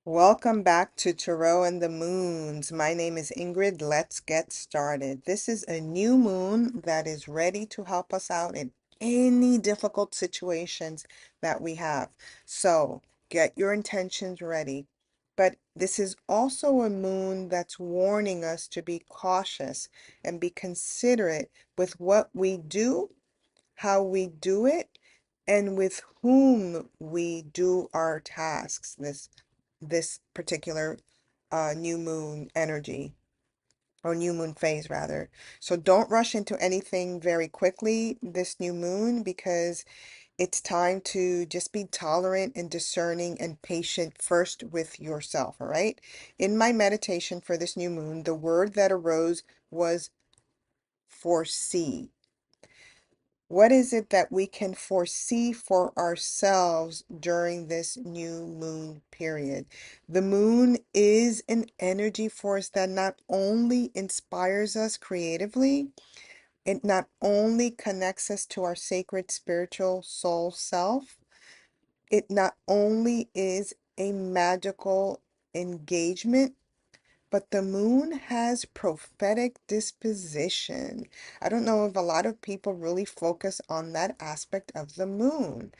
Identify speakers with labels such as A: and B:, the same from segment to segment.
A: Welcome back to Tarot and the Moons. My name is Ingrid. Let's get started. This is a new moon that is ready to help us out in any difficult situations that we have. So get your intentions ready. But this is also a moon that's warning us to be cautious and be considerate with what we do, how we do it, and with whom we do our tasks this particular new moon energy or new moon phase rather. So don't rush into anything very quickly this new moon because it's time to just be tolerant and discerning and patient first with yourself, all right? In my meditation for this new moon, the word that arose was foresee. What is it that we can foresee for ourselves during this new moon period? The moon is an energy force that not only inspires us creatively, it not only connects us to our sacred spiritual soul self, it not only is a magical engagement, but the moon has prophetic disposition. I don't know if a lot of people really focus on that aspect of the moon.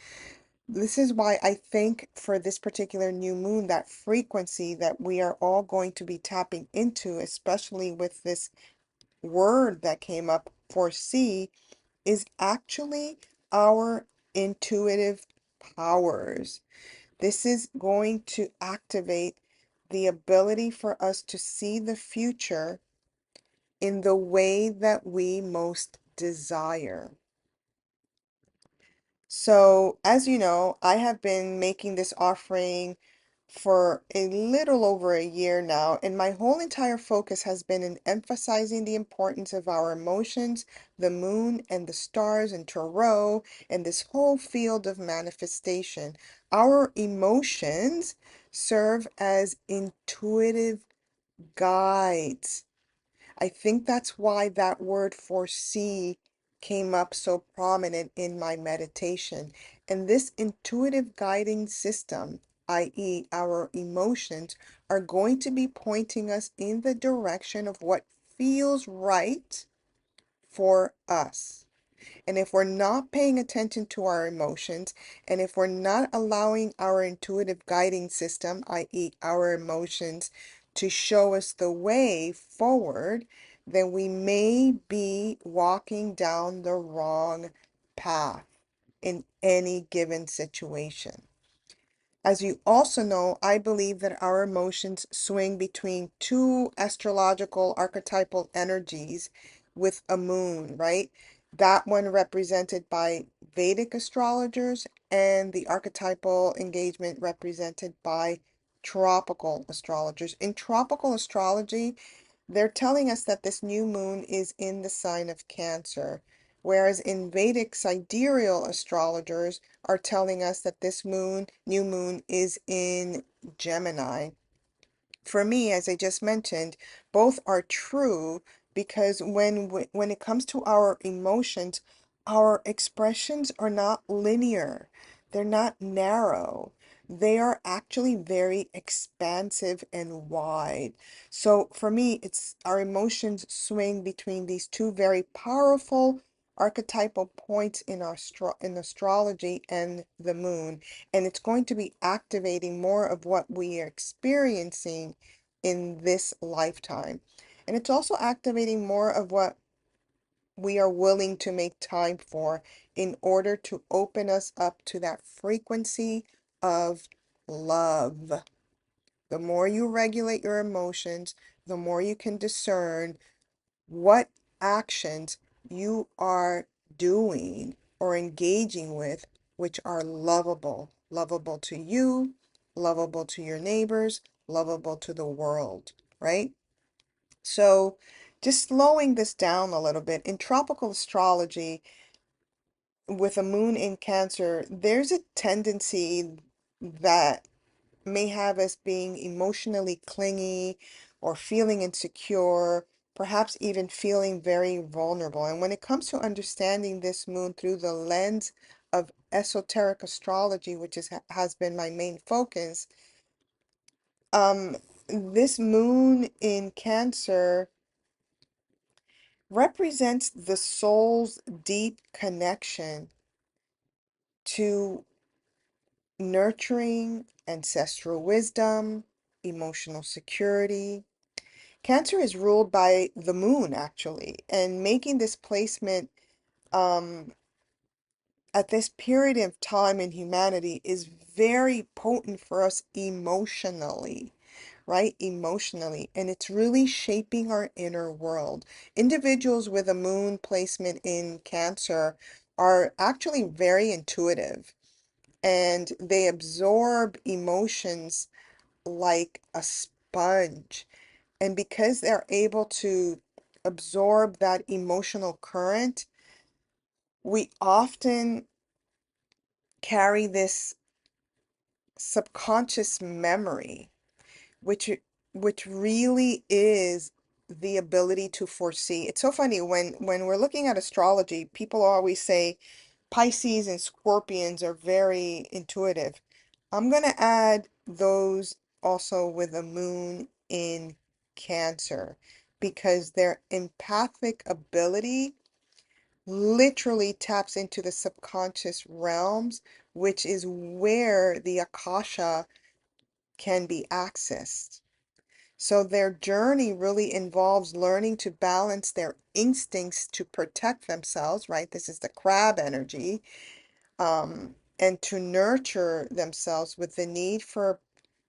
A: This is why I think for this particular new moon, that frequency that we are all going to be tapping into, especially with this word that came up, foresee, is actually our intuitive powers. This is going to activate the ability for us to see the future in the way that we most desire. So, as you know, I have been making this offering for a little over a year now, and my whole entire focus has been in emphasizing the importance of our emotions, the moon and the stars and tarot, and this whole field of manifestation. Our emotions serve as intuitive guides. I think that's why that word foresee came up so prominent in my meditation. And this intuitive guiding system, i.e., our emotions, are going to be pointing us in the direction of what feels right for us. And if we're not paying attention to our emotions, and if we're not allowing our intuitive guiding system, i.e., our emotions, to show us the way forward, then we may be walking down the wrong path in any given situation. As you also know, I believe that our emotions swing between two astrological archetypal energies with a moon, right? That one represented by Vedic astrologers and the archetypal engagement represented by tropical astrologers. In tropical astrology, they're telling us that this new moon is in the sign of Cancer, whereas in Vedic sidereal astrologers are telling us that this new moon, is in Gemini. For me, as I just mentioned, both are true because when it comes to our emotions, our expressions are not linear. They're not narrow. They are actually very expansive and wide. So for me, it's our emotions swing between these two very powerful archetypal points in in astrology and the moon, and it's going to be activating more of what we are experiencing in this lifetime. And it's also activating more of what we are willing to make time for in order to open us up to that frequency of love. The more you regulate your emotions, the more you can discern what actions you are doing or engaging with, which are lovable, lovable to you, lovable to your neighbors, lovable to the world, right? So, just slowing this down a little bit, in tropical astrology, with a moon in Cancer, there's a tendency that may have us being emotionally clingy or feeling insecure, perhaps even feeling very vulnerable. And when it comes to understanding this moon through the lens of esoteric astrology, which has been my main focus, Um, this moon in Cancer represents the soul's deep connection to nurturing ancestral wisdom, emotional security. Cancer is ruled by the moon, actually, and making this placement um, at this period of time in humanity is very potent for us emotionally, right? Emotionally. And it's really shaping our inner world. Individuals with a moon placement in Cancer are actually very intuitive and they absorb emotions like a sponge. And because they're able to absorb that emotional current, we often carry this subconscious memory, which which really is the ability to foresee. It's so funny when we're looking at astrology, people always say Pisces and Scorpions are very intuitive. I'm going to add those also with a moon in Cancer because their empathic ability literally taps into the subconscious realms, which is where the Akasha can be accessed. So their journey really involves learning to balance their instincts to protect themselves, right? This is the crab energy, and to nurture themselves with the need for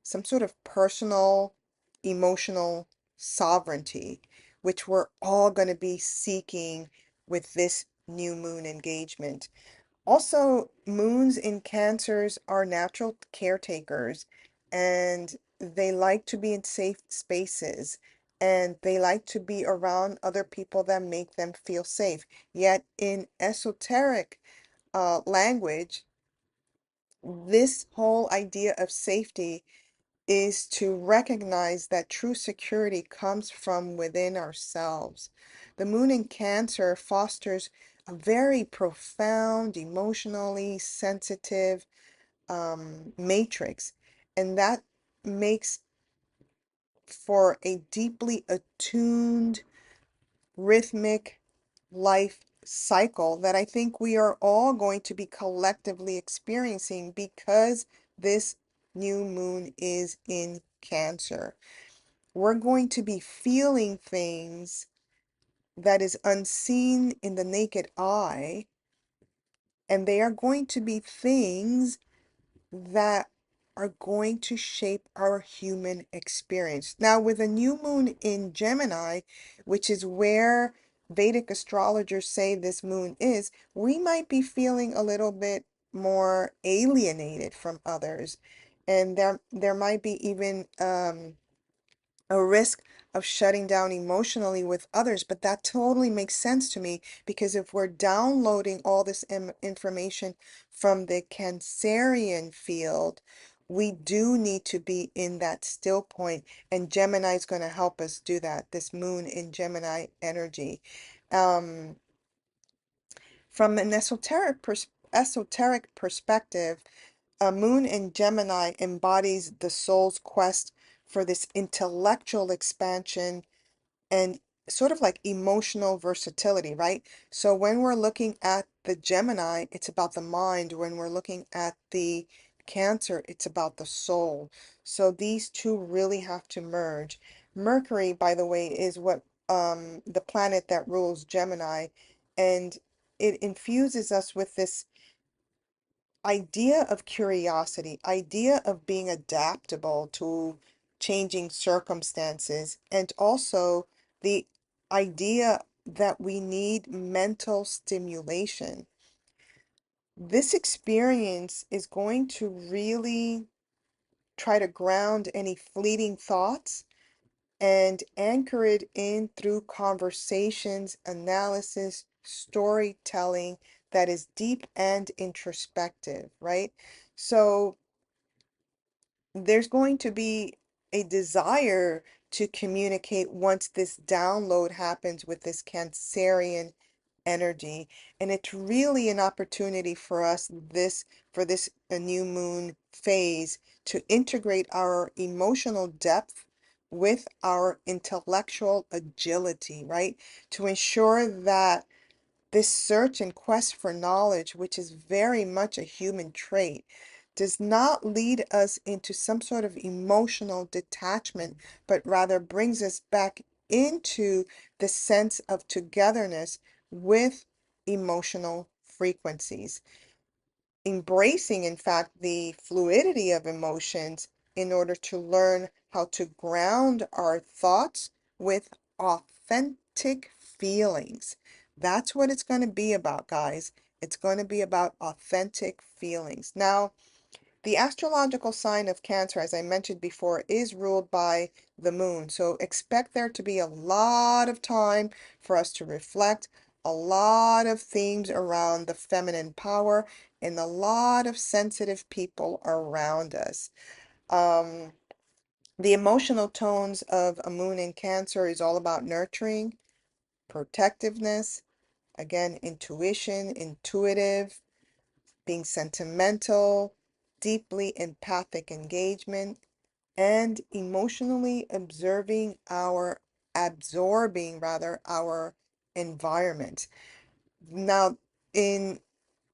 A: some sort of personal, emotional sovereignty, which we're all going to be seeking with this new moon engagement. Also, moons in Cancers are natural caretakers and they like to be in safe spaces and they like to be around other people that make them feel safe. Yet, in esoteric language, this whole idea of safety is to recognize that true security comes from within ourselves. The moon in Cancer fosters a very profound, emotionally sensitive matrix, and that makes for a deeply attuned, rhythmic life cycle that I think we are all going to be collectively experiencing because this new moon is in Cancer. We're going to be feeling things that is unseen in the naked eye, and they are going to be things that are going to shape our human experience. Now, with a new moon in Gemini, which is where Vedic astrologers say this moon is, we might be feeling a little bit more alienated from others. And there might be even a risk of shutting down emotionally with others, but that totally makes sense to me because if we're downloading all this information from the Cancerian field, we do need to be in that still point, and Gemini is going to help us do that. This moon in Gemini energy. Um, from an esoteric perspective, a moon in Gemini embodies the soul's quest for this intellectual expansion and sort of like emotional versatility, right? So when we're looking at the Gemini, it's about the mind. When we're looking at the Cancer, it's about the soul. So these two really have to merge. Mercury, by the way, is what the planet that rules Gemini, and it infuses us with this idea of curiosity, idea of being adaptable to changing circumstances, and also the idea that we need mental stimulation. This experience is going to really try to ground any fleeting thoughts and anchor it in through conversations, analysis, storytelling that is deep and introspective, right? So there's going to be a desire to communicate once this download happens with this Cancerian energy. And it's really an opportunity for us for this a new moon phase to integrate our emotional depth with our intellectual agility, right? To ensure that this search and quest for knowledge, which is very much a human trait, does not lead us into some sort of emotional detachment, but rather brings us back into the sense of togetherness with emotional frequencies, embracing, in fact, the fluidity of emotions in order to learn how to ground our thoughts with authentic feelings. That's what it's going to be about, guys. It's going to be about authentic feelings. Now, the astrological sign of Cancer, as I mentioned before, is ruled by the moon. So expect there to be a lot of time for us to reflect, a lot of themes around the feminine power, and a lot of sensitive people around us. Um, the emotional tones of a moon in Cancer is all about nurturing, protectiveness, again, intuition, intuitive, being sentimental, deeply empathic engagement, and emotionally absorbing rather our environment. Now, in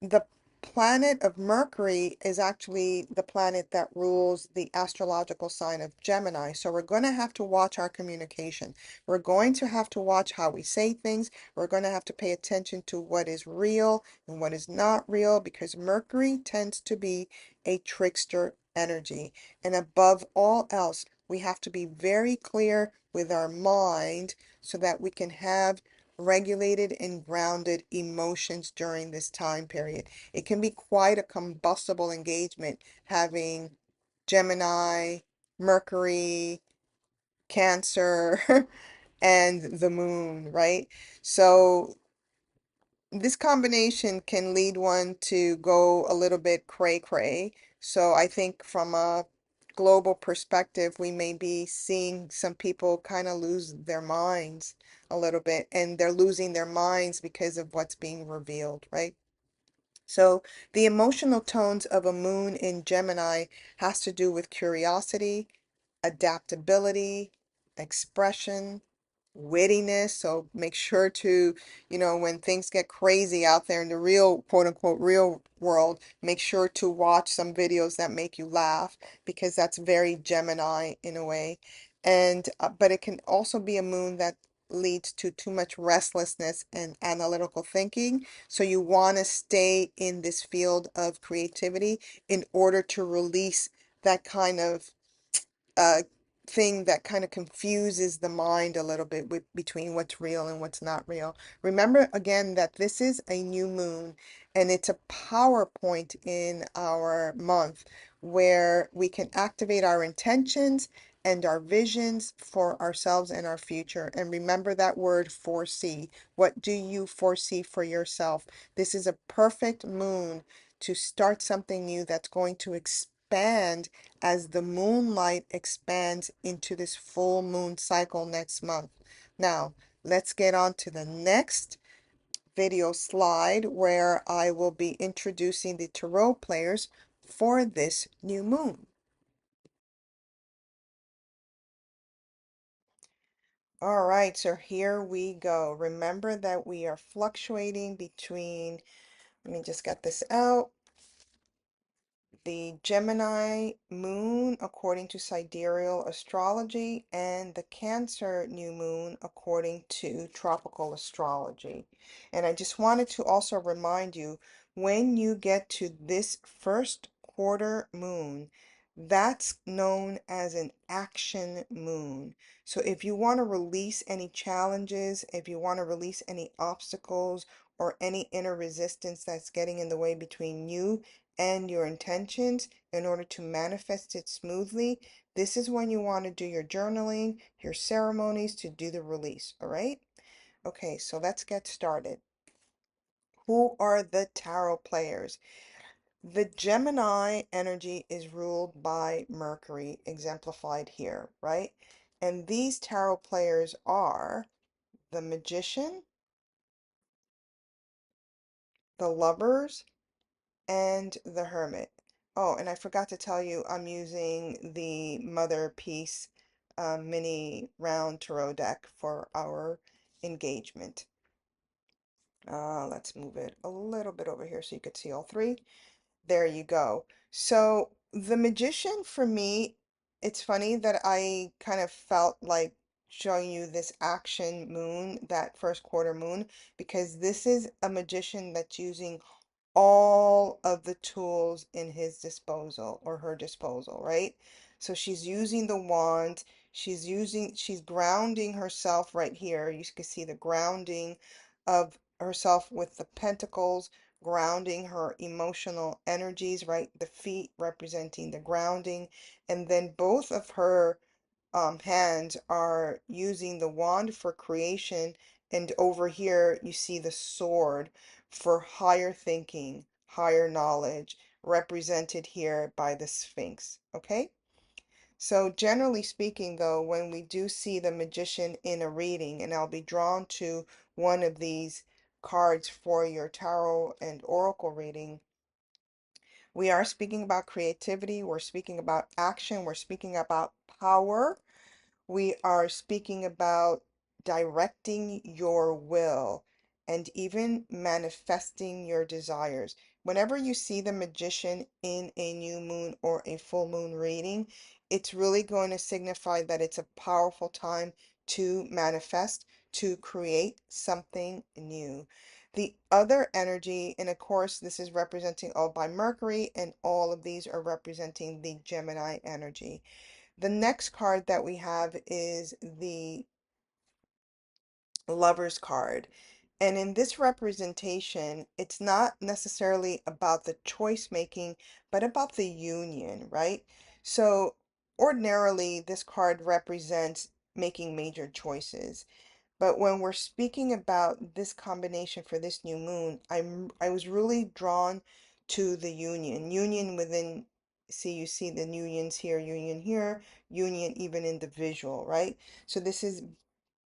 A: the planet of Mercury is actually the planet that rules the astrological sign of Gemini. So we're going to have to watch our communication. We're going to have to watch how we say things. We're going to have to pay attention to what is real and what is not real because Mercury tends to be a trickster energy. And above all else, we have to be very clear with our mind so that we can have regulated and grounded emotions during this time period. It can be quite a combustible engagement having Gemini, Mercury, Cancer, and the moon, right? So this combination can lead one to go a little bit cray cray. So I think from a global perspective, we may be seeing some people kind of lose their minds a little bit, and they're losing their minds because of what's being revealed, right? So the emotional tones of a moon in Gemini has to do with curiosity, adaptability, expression, wittiness. So make sure to, when things get crazy out there in the real, quote unquote, real world, make sure to watch some videos that make you laugh because that's very Gemini in a way. And, but it can also be a moon that leads to too much restlessness and analytical thinking. So you want to stay in this field of creativity in order to release that kind of uh, thing that kind of confuses the mind a little bit between what's real and what's not real. Remember again that this is a new moon and it's a power point in our month where we can activate our intentions and our visions for ourselves and our future. And remember that word foresee. What do you foresee for yourself? This is a perfect moon to start something new that's going to expand as the moonlight expands into this full moon cycle next month. Now, let's get on to the next video slide where I will be introducing the tarot players for this new moon. All right, so here we go. Remember that we are fluctuating between, let me just get this out. The Gemini moon according to sidereal astrology and the Cancer new moon according to tropical astrology. And I just wanted to also remind you when you get to this first quarter moon, that's known as an action moon. So if you want to release any challenges, if you want to release any obstacles or any inner resistance that's getting in the way between you and your intentions in order to manifest it smoothly, this is when you want to do your journaling, your ceremonies to do the release, all right? Okay, so let's get started. Who are the tarot players? The Gemini energy is ruled by Mercury, exemplified here, right? And these tarot players are the Magician, the Lovers, and the Hermit. Oh, and I forgot to tell you, I'm using the Mother Peace mini round tarot deck for our engagement. Let's move it a little bit over here so you could see all three. There you go. So the Magician for me, it's funny that I kind of felt like showing you this action moon, that first quarter moon, because this is a magician that's using all of the tools in his disposal or her disposal, right? So she's using the wand, she's grounding herself right here. You can see the grounding of herself with the pentacles, grounding her emotional energies, right? The feet representing the grounding, and then both of her hands are using the wand for creation, and over here you see the sword for higher thinking, higher knowledge, represented here by the Sphinx. Okay? So, generally speaking, though, when we do see the magician in a reading, and I'll be drawn to one of these cards for your tarot and oracle reading, we are speaking about creativity, we're speaking about action, we're speaking about power, we are speaking about directing your will and even manifesting your desires. Whenever you see the magician in a new moon or a full moon reading, it's really going to signify that it's a powerful time to manifest, to create something new. The other energy, and of course, this is representing all by Mercury, and all of these are representing the Gemini energy. The next card that we have is the Lover's card. And in this representation, it's not necessarily about the choice making, but about the union, right? So ordinarily, this card represents making major choices. But when we're speaking about this combination for this new moon, I was really drawn to the union. Union within, see, you see the unions here, union even in the visual, right? So this is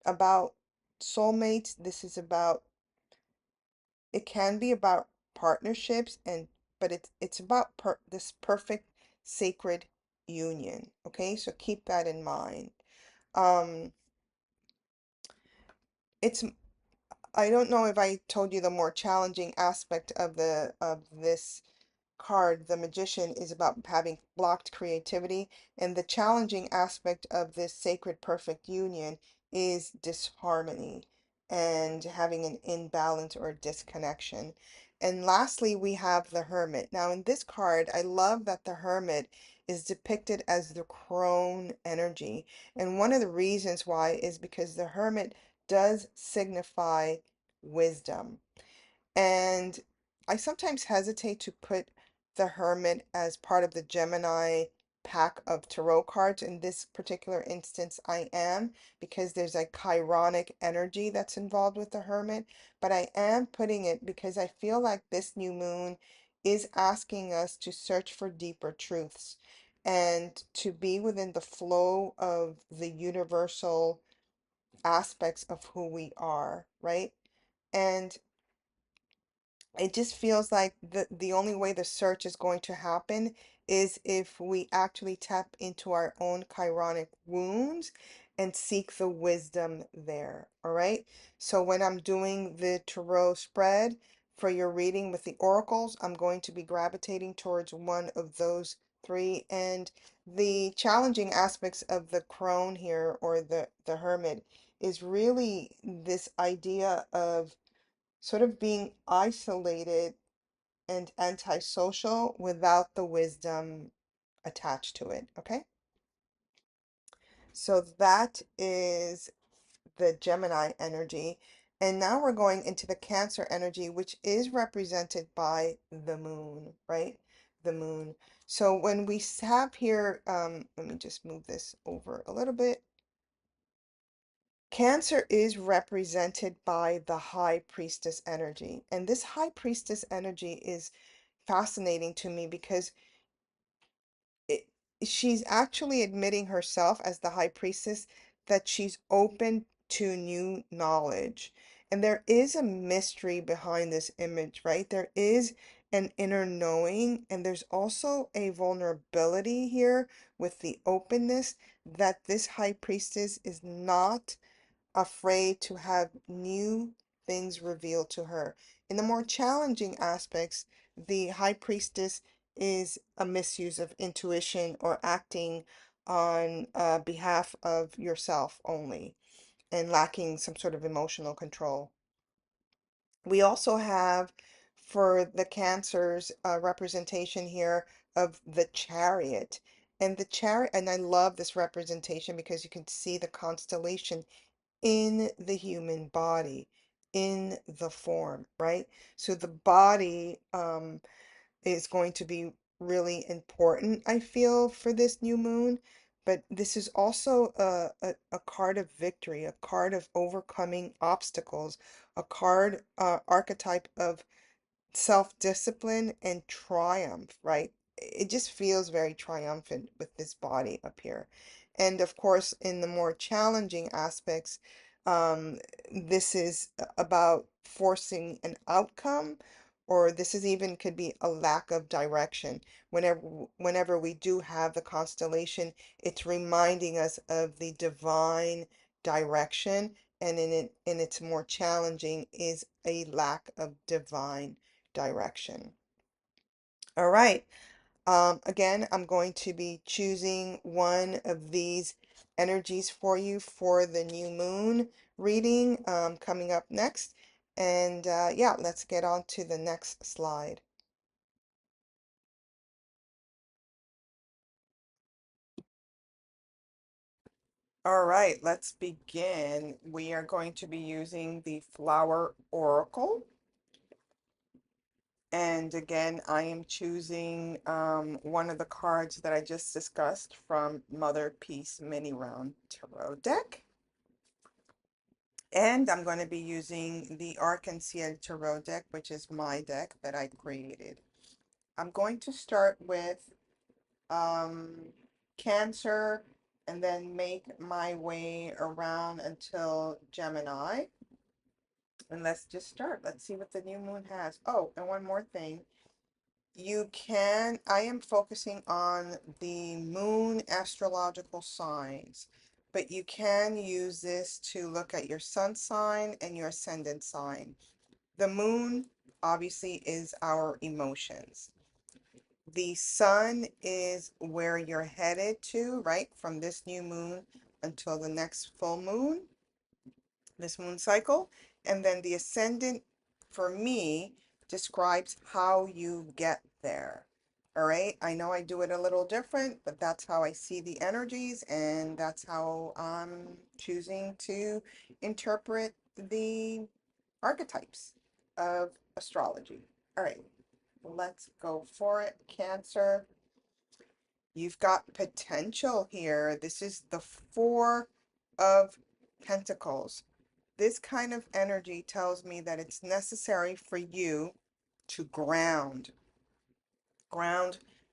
A: about soulmates. This is about, it can be about partnerships, and but it's about this perfect sacred union. Okay, so keep that in mind. Um, it's I don't know if I told you the more challenging aspect of this card. The Magician is about having blocked creativity, and the challenging aspect of this sacred perfect union is disharmony and having an imbalance or disconnection. And lastly, we have the Hermit. Now, in this card, I love that the Hermit is depicted as the crone energy. And one of the reasons why is because the Hermit does signify wisdom. And I sometimes hesitate to put the Hermit as part of the Gemini pack of tarot cards. In this particular instance, I am, because there's a chironic energy that's involved with the Hermit. But I am putting it because I feel like this new moon is asking us to search for deeper truths and to be within the flow of the universal aspects of who we are, right? And it just feels like the only way the search is going to happen is if we actually tap into our own chironic wounds and seek the wisdom there. All right. So when I'm doing the tarot spread for your reading with the oracles, I'm going to be gravitating towards one of those three. And the challenging aspects of the crone here, or the hermit, is really this idea of sort of being isolated and antisocial without the wisdom attached to it. Okay, so that is the Gemini energy. And now we're going into the Cancer energy, which is represented by the moon, right? The moon. So when we have here, let me just move this over a little bit. Cancer is represented by the High Priestess energy. And this High Priestess energy is fascinating to me because it, she's actually admitting herself as the High Priestess that she's open to new knowledge. And there is a mystery behind this image, right? There is an inner knowing, and there's also a vulnerability here with the openness that this high priestess is not afraid to have new things revealed to her. In the more challenging aspects, the high priestess is a misuse of intuition or acting on behalf of yourself only and lacking some sort of emotional control. We also have for the Cancers representation here of the chariot. And the chariot, and I love this representation because you can see the constellation in the human body, in the form, right? So the body is going to be really important, I feel, for this new moon. But this is also a card of victory, a card of overcoming obstacles, a card archetype of self-discipline and triumph, right? It just feels very triumphant with this body up here. And of course, in the more challenging aspects, this is about forcing an outcome, or this is even could be a lack of direction. Whenever we do have the constellation, it's reminding us of the divine direction, and in its more challenging is a lack of divine direction. All right. Again, I'm going to be choosing one of these energies for you for the new moon reading coming up next. And yeah, let's get on to the next slide. All right, let's begin. We are going to be using the Flower Oracle. And again, I am choosing one of the cards that I just discussed from Mother Peace Mini Round Tarot deck. And I'm going to be using the Arc-en-Ciel Tarot deck, which is my deck that I created. I'm going to start with um, Cancer and then make my way around until Gemini. And let's just start. Let's see what the new moon has. Oh, and one more thing. I am focusing on the moon astrological signs, but you can use this to look at your sun sign and your ascendant sign. The moon obviously is our emotions. The sun is where you're headed to, right? From this new moon until the next full moon, this moon cycle. And then the ascendant, for me, describes how you get there. All right. I know I do it a little different, but that's how I see the energies, and that's how I'm choosing to interpret the archetypes of astrology. All right. Let's go for it. Cancer, you've got potential here. This is the Four of Pentacles. This kind of energy tells me that it's necessary for you to ground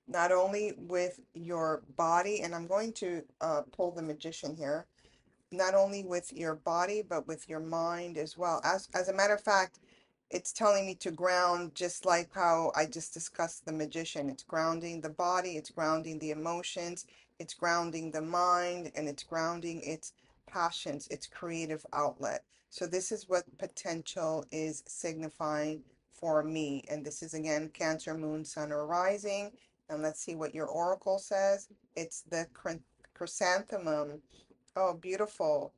A: not only with your body, and I'm going to pull the Magician here, not only with your body, but with your mind as well. As a matter of fact, it's telling me to ground just like how I just discussed the Magician. It's grounding the body, it's grounding the emotions, it's grounding the mind, and it's grounding its passions, its creative outlet. So this is what potential is signifying for me. And this is again Cancer, Moon, Sun, or Rising. And let's see what your oracle says. It's the chrysanthemum. Oh, beautiful.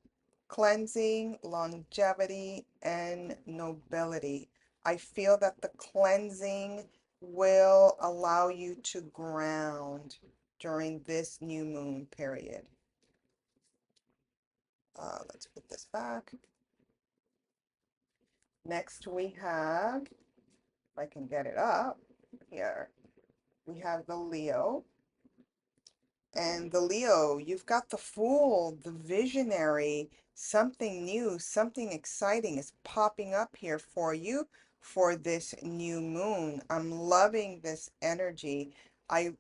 A: Cleansing, longevity, and nobility. I feel that the cleansing will allow you to ground during this new moon period. Let's put this back. Next we have, if I can get it up here, we have the Leo. And the Leo, you've got the Fool, the visionary, something new, something exciting is popping up here for you for this new moon. I'm loving this energy. When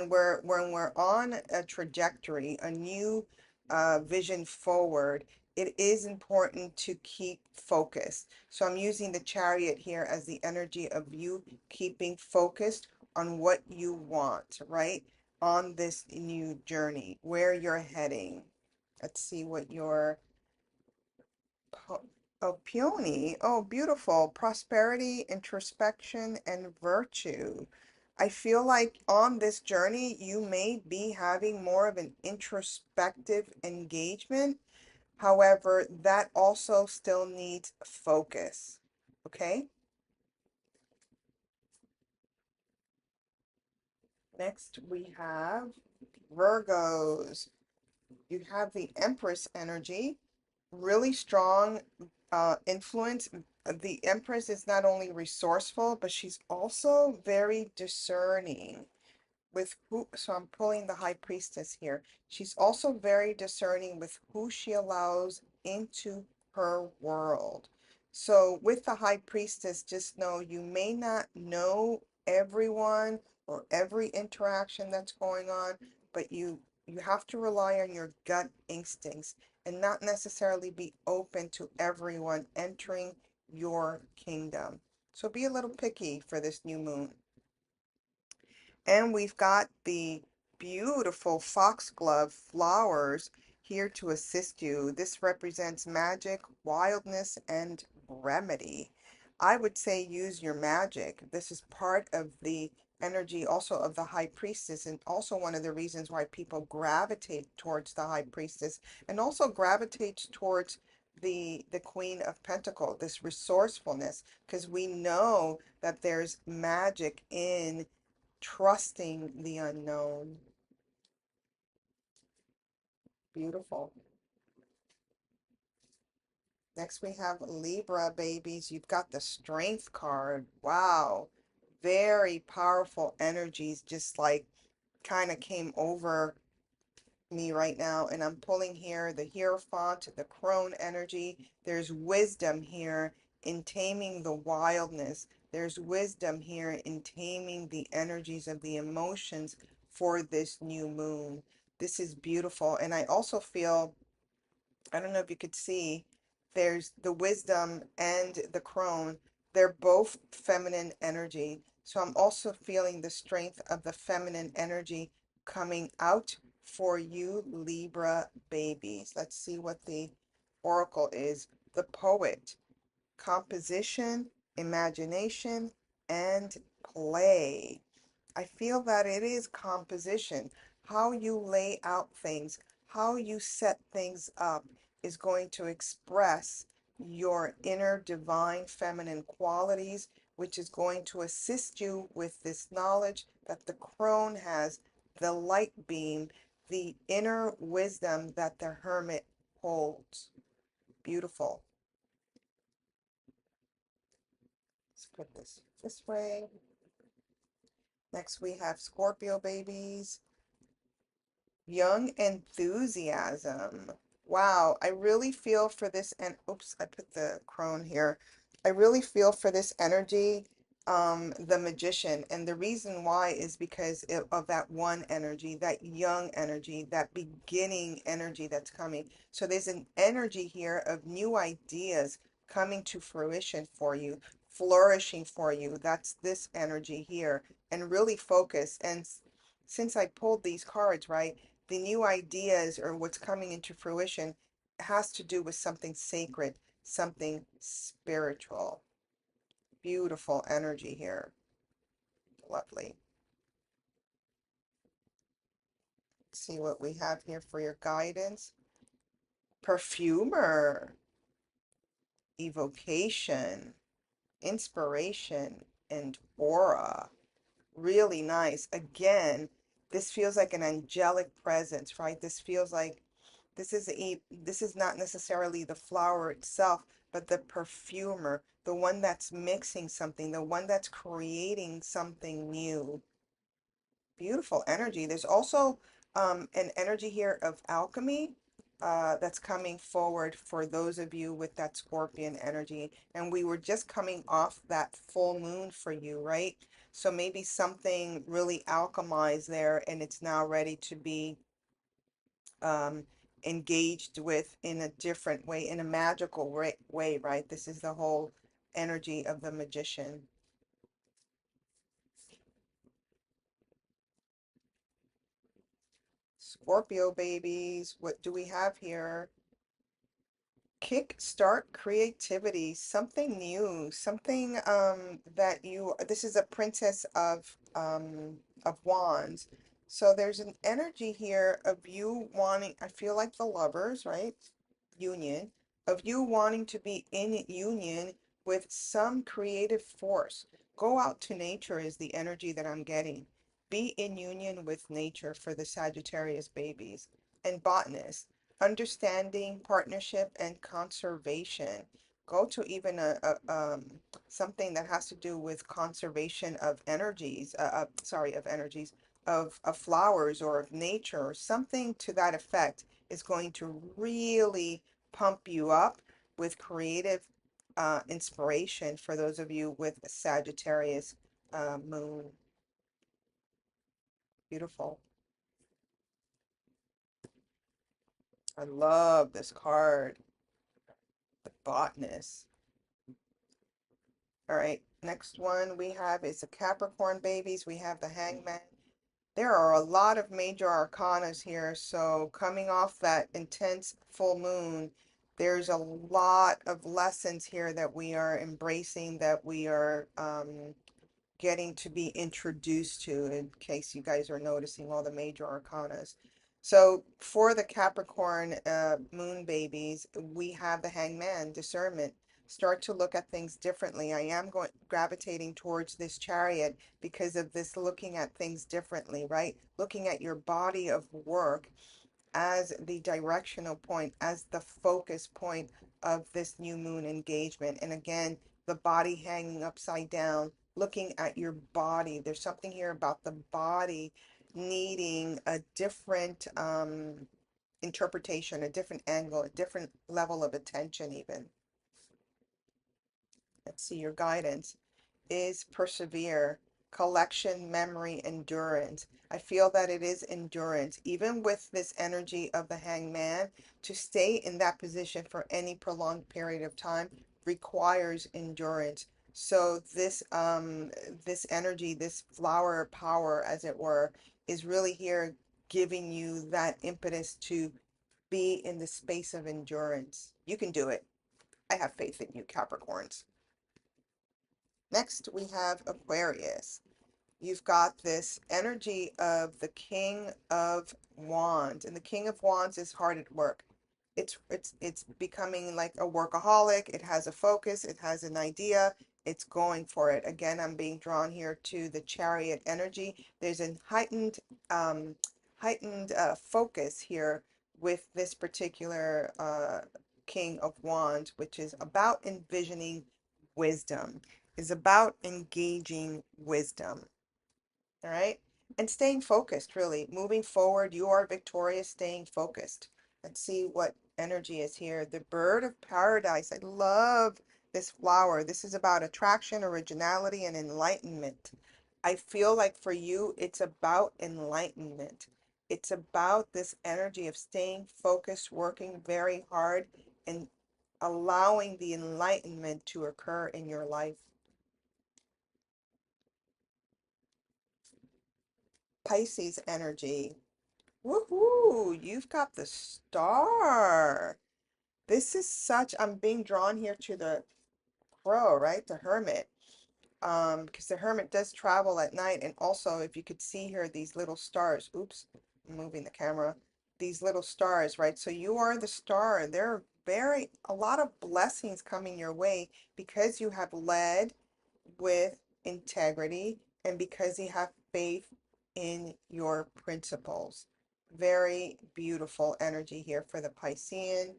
A: we're on a trajectory, a new vision forward, it is important to keep focused. So I'm using the Chariot here as the energy of you keeping focused on what you want, right? On this new journey, where you're heading. Let's see what your peony. Oh, beautiful. Prosperity, introspection, and virtue. I feel like on this journey, you may be having more of an introspective engagement. However, that also still needs focus. Okay? Next, we have Virgos. You have the Empress energy, really strong influence. The Empress is not only resourceful, but she's also very discerning with who, so I'm pulling the high priestess here. She's also very discerning with who she allows into her world. So with the high priestess, just know you may not know everyone or every interaction that's going on, but you have to rely on your gut instincts and not necessarily be open to everyone entering your kingdom. So be a little picky for this new moon. And we've got the beautiful foxglove flowers here to assist you. This represents magic, wildness, and remedy. I would say use your magic. This is part of the energy also of the high priestess, and also one of the reasons why people gravitate towards the high priestess and also gravitates towards the queen of pentacles, this resourcefulness, because we know that there's magic in trusting the unknown. Beautiful. Next we have Libra babies. You've got the Strength card. Wow. Very powerful energies just like kind of came over me right now. And I'm pulling here the Hierophant, the Crone energy. There's wisdom here in taming the wildness. There's wisdom here in taming the energies of the emotions for this new moon. This is beautiful. And I also feel, I don't know if you could see, there's the wisdom and the crone. They're both feminine energy. So I'm also feeling the strength of the feminine energy coming out for you, Libra babies. Let's see what the oracle is. The poet, composition, imagination, and play. I feel that it is composition. How you lay out things, how you set things up is going to express your inner divine feminine qualities, which is going to assist you with this knowledge that the crone has, the light beam, the inner wisdom that the hermit holds. Beautiful. Let's put this way. Next we have Scorpio babies. Young enthusiasm. Wow, I really feel for this, and oops, I put the crone here. I really feel for this energy, the magician. And the reason why is because of that one energy, that young energy, that beginning energy that's coming. So there's an energy here of new ideas coming to fruition for you, flourishing for you. That's this energy here. And really focus. And since I pulled these cards, right? The new ideas or what's coming into fruition has to do with something sacred, something spiritual. Beautiful energy here. Lovely. Let's see what we have here for your guidance. Perfumer, evocation, inspiration, and aura. Really nice. Again, this feels like an angelic presence, right? This feels like this is not necessarily the flower itself, but the perfumer, the one that's mixing something, the one that's creating something new. Beautiful energy. There's also an energy here of alchemy that's coming forward for those of you with that scorpion energy. And we were just coming off that full moon for you, right? So maybe something really alchemized there and it's now ready to be um, engaged with in a different way, in a magical way, right? This is the whole energy of the magician. Scorpio babies, what do we have here? Kickstart creativity, something new, something that you, this is a princess of wands. So there's an energy here of you wanting, I feel like the lovers, right? Union, of you wanting to be in union with some creative force. Go out to nature is the energy that I'm getting. Be in union with nature for the Sagittarius babies and botanists. Understanding, partnership, and conservation. Go to even something that has to do with conservation of energies, sorry, of energies, of flowers or of nature, or something to that effect is going to really pump you up with creative inspiration for those of you with Sagittarius moon. Beautiful. I love this card, the botanist. All right, next one we have is the Capricorn babies. We have the Hangman. There are a lot of major arcanas here, so coming off that intense full moon, there's a lot of lessons here that we are embracing, that we are getting to be introduced to, in case you guys are noticing all the major arcanas. So for the Capricorn moon babies, we have the Hangman, discernment. Start to look at things differently. I am going gravitating towards this chariot because of this looking at things differently, right? Looking at your body of work as the directional point, as the focus point of this new moon engagement. And again, the body hanging upside down, looking at your body. There's something here about the body needing a different interpretation, a different angle, a different level of attention, even. Let's see your guidance is persevere, collection, memory, endurance. I feel that it is endurance, even with this energy of the hangman, to stay in that position for any prolonged period of time requires endurance. So this energy, this flower power, as it were, is really here giving you that impetus to be in the space of endurance. You can do it. I have faith in you, Capricorns. Next, we have Aquarius. You've got this energy of the King of Wands, and the King of Wands is hard at work. It's becoming like a workaholic. It has a focus, it has an idea, it's going for it. Again, I'm being drawn here to the Chariot energy. There's a heightened focus here with this particular King of Wands, which is about envisioning wisdom, is about engaging wisdom. All right. And staying focused, really. Moving forward, you are victorious, staying focused. Let's see what energy is here. The bird of paradise. I love this flower. This is about attraction, originality, and enlightenment. I feel like for you, it's about enlightenment. It's about this energy of staying focused, working very hard, and allowing the enlightenment to occur in your life. Pisces energy. Woohoo! You've got the star. This is such, I'm being drawn here to the crow, right? The hermit. Because the hermit does travel at night. And also, if you could see here, these little stars. Oops, I'm moving the camera. These little stars, right? So you are the star. There are a lot of blessings coming your way because you have led with integrity and because you have faith in your principles. Very beautiful energy here for the Piscean.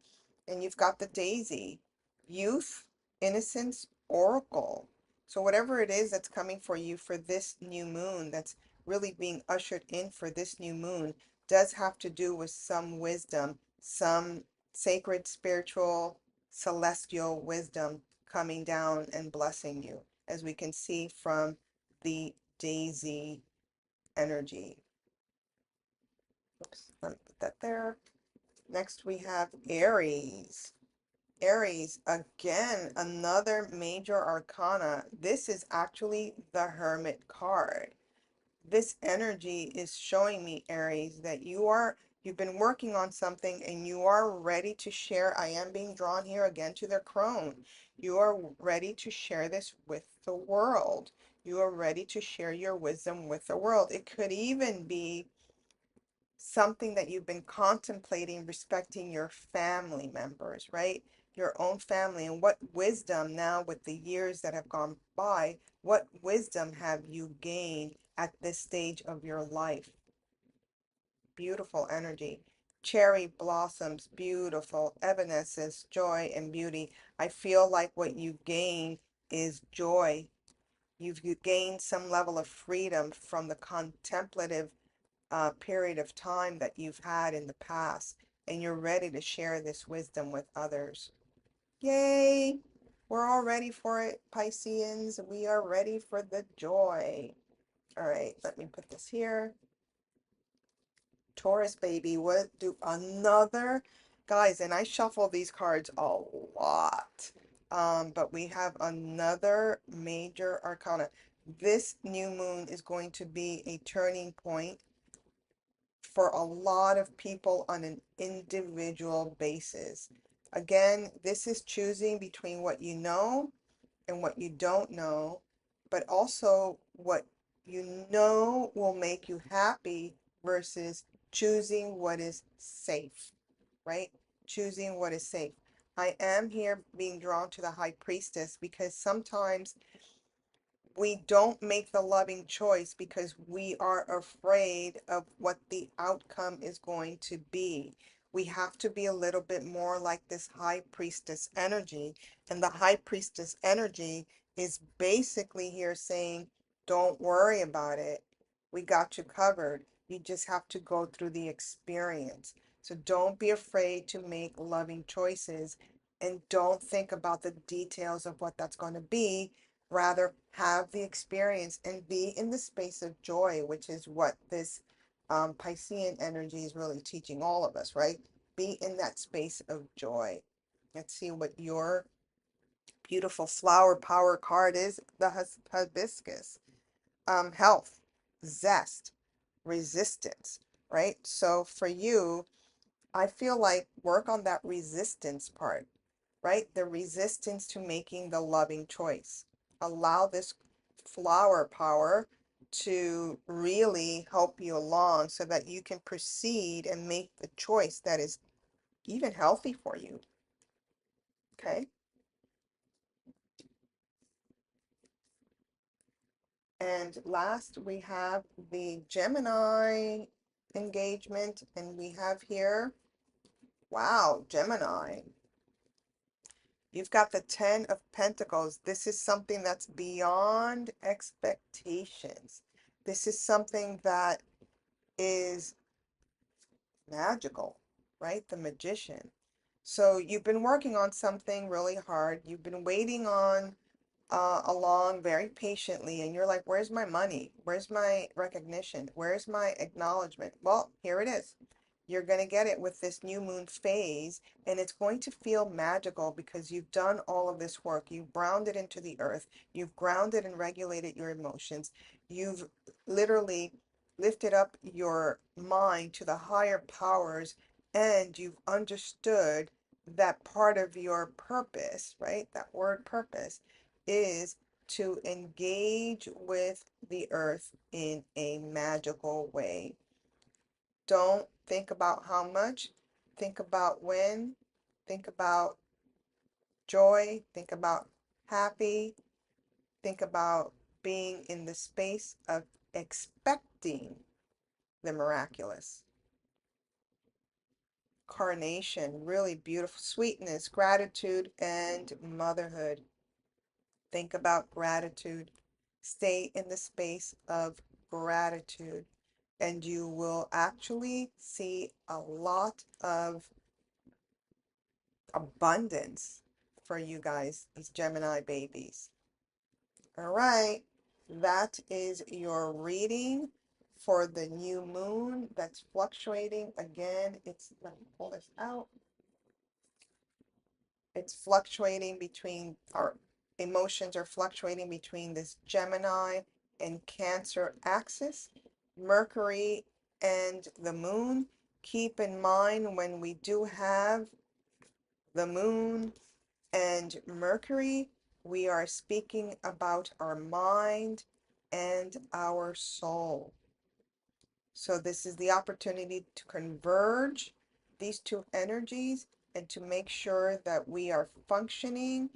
A: And you've got the daisy, youth, innocence, oracle. So whatever it is that's coming for you for this new moon, that's really being ushered in for this new moon, does have to do with some wisdom, some sacred, spiritual, celestial wisdom coming down and blessing you, as we can see from the daisy energy. Oops, let me put that there. Next we have Aries. Aries, again, another major arcana. This is actually the Hermit card. This energy is showing me, Aries, that you've been working on something and you are ready to share. I am being drawn here again to the crone. You are ready to share this with the world. You are ready to share your wisdom with the world. It could even be something that you've been contemplating respecting your family members, right? Your own family, and what wisdom now with the years that have gone by, what wisdom have you gained at this stage of your life? Beautiful energy. Cherry blossoms, beautiful. Evanescence, joy, and beauty. I feel like what you've gained is joy. You've gained some level of freedom from the contemplative period of time that you've had in the past, and you're ready to share this wisdom with others. Yay! We're all ready for it, Pisceans. We are ready for the joy. All right, let me put this here. Taurus, baby, what do another, guys, and I shuffle these cards a lot. But we have another major arcana. This new moon is going to be a turning point for a lot of people on an individual basis. Again, this is choosing between what you know and what you don't know, but also what you know will make you happy versus choosing what is safe, right? Choosing what is safe. I am here being drawn to the High Priestess because sometimes we don't make the loving choice because we are afraid of what the outcome is going to be. We have to be a little bit more like this high priestess energy. And the high priestess energy is basically here saying, don't worry about it. We got you covered. You just have to go through the experience. So don't be afraid to make loving choices and don't think about the details of what that's going to be. Rather, have the experience and be in the space of joy, which is what this Piscean energy is really teaching all of us, right? Be in that space of joy. Let's see what your beautiful flower power card is. The hibiscus. Health, zest, resistance, right? So for you, I feel like work on that resistance part, right? The resistance to making the loving choice. Allow this flower power to really help you along so that you can proceed and make the choice that is even healthy for you. Okay. And last, we have the Gemini engagement, and we have here, wow, Gemini. You've got the Ten of Pentacles. This is something that's beyond expectations. This is something that is magical, right? The Magician. So you've been working on something really hard. You've been waiting on along very patiently, and you're like, where's my money? Where's my recognition? Where's my acknowledgement? Well, here it is. You're going to get it with this new moon phase, and it's going to feel magical because you've done all of this work. You've grounded into the earth. You've grounded and regulated your emotions. You've literally lifted up your mind to the higher powers, and you've understood that part of your purpose, right? That word purpose is to engage with the earth in a magical way. Don't think about how much, think about when, think about joy, think about happy, think about being in the space of expecting the miraculous. Carnation, really beautiful. Sweetness, gratitude, and motherhood. Think about gratitude. Stay in the space of gratitude, and you will actually see a lot of abundance for you guys, these Gemini babies. All right, that is your reading for the new moon that's fluctuating. Again, let me pull this out. It's fluctuating between, our emotions are fluctuating between this Gemini and Cancer axis, Mercury and the moon. Keep in mind when we do have the moon and Mercury, we are speaking about our mind and our soul. So this is the opportunity to converge these two energies and to make sure that we are functioning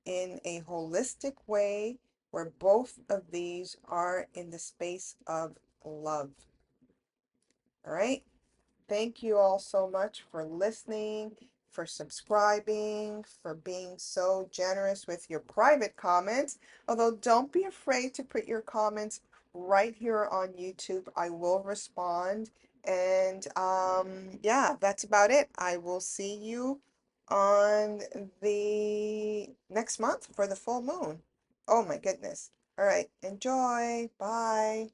A: in a holistic way where both of these are in the space of love. All right? Thank you all so much for listening, for subscribing, for being so generous with your private comments. Although, don't be afraid to put your comments right here on YouTube. I will respond. And yeah, that's about it. I will see you on the next month for the full moon. Oh my goodness. All right. Enjoy. Bye.